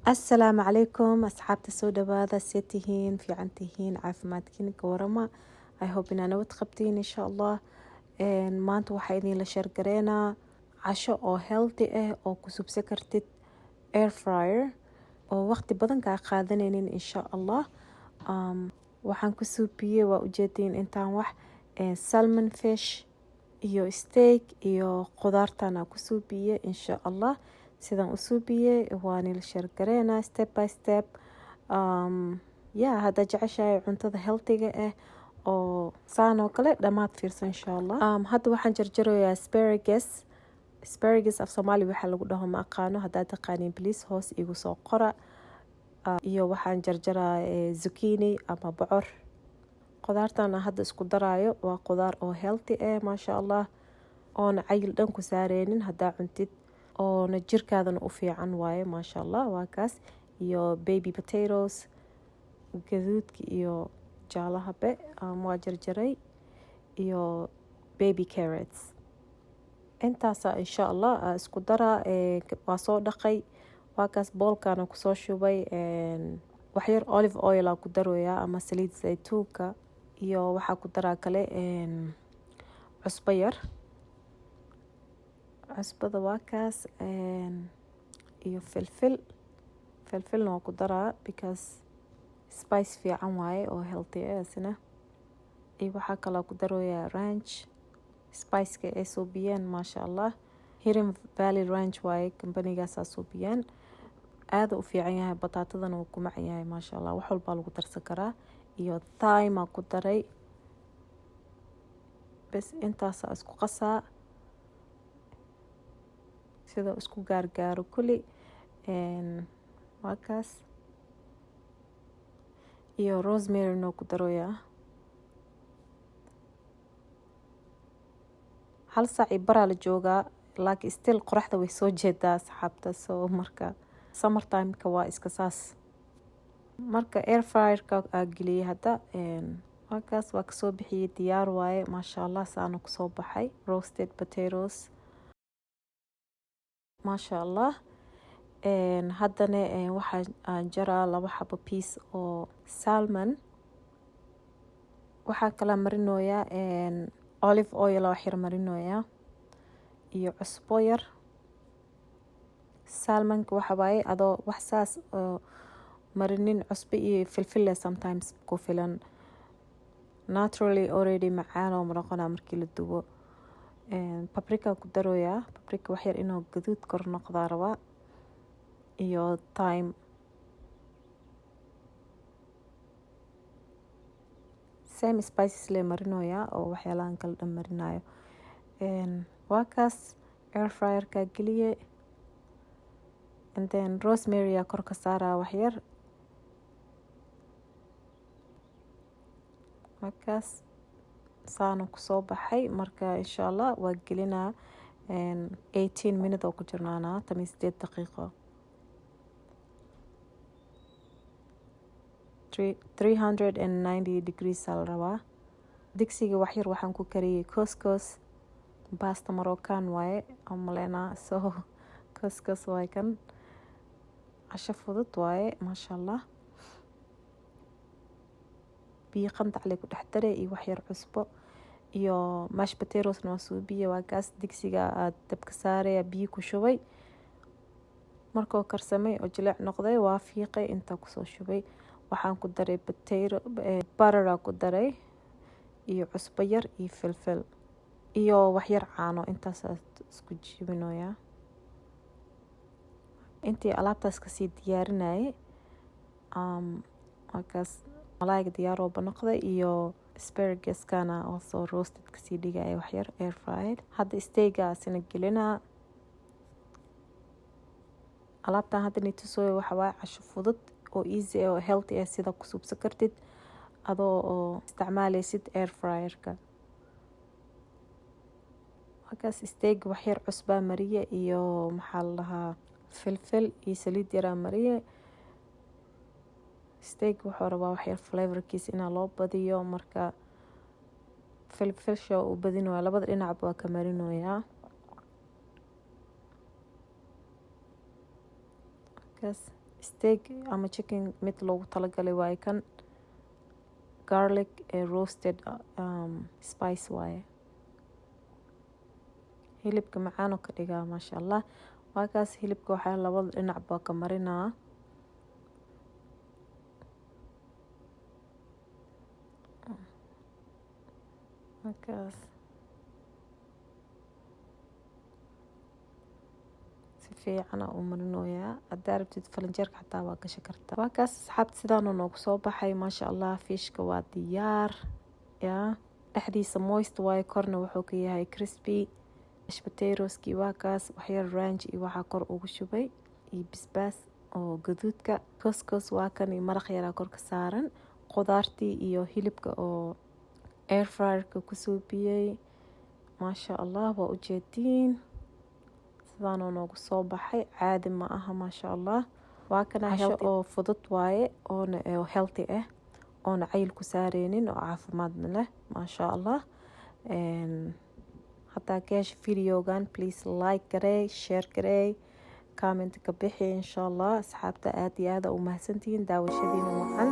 السلام عليكم أصحابتي soo dhawaada see tihiin fiican tihiin caafimaadkiina ka warama I hope inaa nabad qabtiin insha Allah maanta waxaa idin la sheergareynaa casho oo healthy ah oo ku subsan kartid air fryer oo waqti badan kaa qaadanaynin insha Allah waxaan ku suubiyey waa ujeediin intaan wax salmon fish iyo steak iyo qudaartan aan ku suubiyey insha Allah sidaan u suubiyey waan la sheergareynaa step by step hadda jeceshahay cuntada healthiga ah oo saan oo kale dhamaad fiirsan insha Allah hadda waxaan jarjarayaa asparagus af Soomaali waxa lagu dhaho ma aqaano haddaad taqaaniin please hoos igu soo qora iyo waxaan jarjaraa zucchini ama bocor qudaartan hadda isku daraayo waa qudaar oo healthy ah maasha Allah oona cayil dhan ku saareynin haddaa cuntid oona jirkaadana u fiican waaye maasha Allah waa kaas iyo baby potatoes gaduudka iyo jaalaha waa jarjaray iyo baby carrots intaasa insha Allah isku daraa waa soo dhaqay waa kaas boolkaana kusoo shubay wax yar olive oil ku daroyaa ama saliid saytuunka iyo waxaa ku daraa kale cusbo yar cusbada waa kaas iyo filfilna waa ku daraa because spice fiican waaye oo healthy isna iyo waxaa kaloo ku daroyaa ranch spiceka ay suubiyeen maasha Allah Hidden Valley Ranch waaye kambanigaasaa suubiyeen aad u fiican yahay bataatadana wuu ku macan yahay maasha Allah wax walbaa lagu darsan karaa iyo thyme ku daray bas intaasaa isku qasaa sida isku gaargaaro kulli waa kaas iyo rosemary noo ku daroyaa hal saac iyo baraa la joogaa laakiin still qoraxda way soo jeedaa asxaabta soo marka summer time-ka waa iska saas marka air fryer-ka geliyey hadda waa kaas waa kasoo bixiyey diyaar waaye maasha Allah saana kusoo baxay roasted potatoes maasha Allah haddana waxaan jaraa 2 xabo piece oo salmon waxaa kala marinoyaa olive oil wax yar marinoyaa iyo cusbo yar salmonka waxa waaye adoo wax saas oo marinin cusbo iyo filfil sometimes ku filan naturally already macaan oo noqonaa markii la dubo paprika ku daroyaa paprika wax yar inuu gaduud kor noqdaa rabaa iyo thyme same spices le marinoyaa oo waxyaalahan kala dhan marinayo waa kaas air fryer-ka geliye and then rosemary kor ka saaraa wax yar waa kaas saana kusoo baxay marka insha Allah waa gelinaa 18 minute oo ku jirnaanaa 18 daqiiqo 390 degrees la rabaa digsiga wax yar waxaan ku kariyey couscous pasta Moroccan waaye amalena so couscous waaye kan casho fudud waaye maasha Allah biyo qandac leh ku dhex daray iyo wax yar cusbo iyo mashed potatoes noo suubiye waa kaas digsiga aad dabka saaraya biyo ku shubay markoo karsamay oo jileec noqday waa fiiqay inta ku soo shubay waxaan ku daray butter ku daray iyo cusbo yar iyo filfil iyo wax yar caano intaas isku jibinoyaa intii alaabtaas ka sii diyaarinayay markaas malaayga diyaar oo noqday iyo asparagus kana oo soo roasted ka sii dhigay wax yar air fried hadda steak-gaasina gelinaa alaabtan hadda nitusooy waxa waaye casho fudud oo easy oo healthy ah sida ku subsan kartid adoo oo isticmaalaysid air fryer-ka markaas steak wax yar cusbaa mariye iyo maxaa la dhahaa filfil iyo saliid yaraa mariye steak wuxuu rabaa wax yar flavorkiisa inaa loo badiyo marka filfilsha u badinaya labada dhinac waa ka marinoyaa kaas steak ama chicken mid loogu talagalay waaye kan. Garlic roasted spice waaye. hilibka macaan oo ka dhigaa maasha allah. waa kaas hilibka waxaa labada dhinac baa ka marinaa. markaas si fiican u marinoyaa. haddaa rabtid falanjeerka xataa waa gashan kartaa. waa kaas asxaabta sidaanu noogu soo baxay maasha allah. fiishka waa diyaar yaa. dhexdiisa moist waaye, korna wuxuu ka yahay crispy. potatoeskii waa kaas, waxyar ranch iyo waxaa kor ugu shubay iyo basbaas oo gaduudka. couscous waa kan iyo maraq yaraa kor ka saaran. qudaartii iyo hilibka oo air fryerka ku suubiyey maasha allah. waa ujeediin sidaanoo noogu soo baxay, caadi ma aha maasha allah. waa kana casho oo fudud waaye oona healthy ah, oona cayil ku saareynin, oo caafimaadna leh maasha allah. hadaa ka hesha videogan please like garey, share garey, comment ka bixi insha allah. asxaabta aad iyo aad u mahadsantihiin daawashadiina wacan.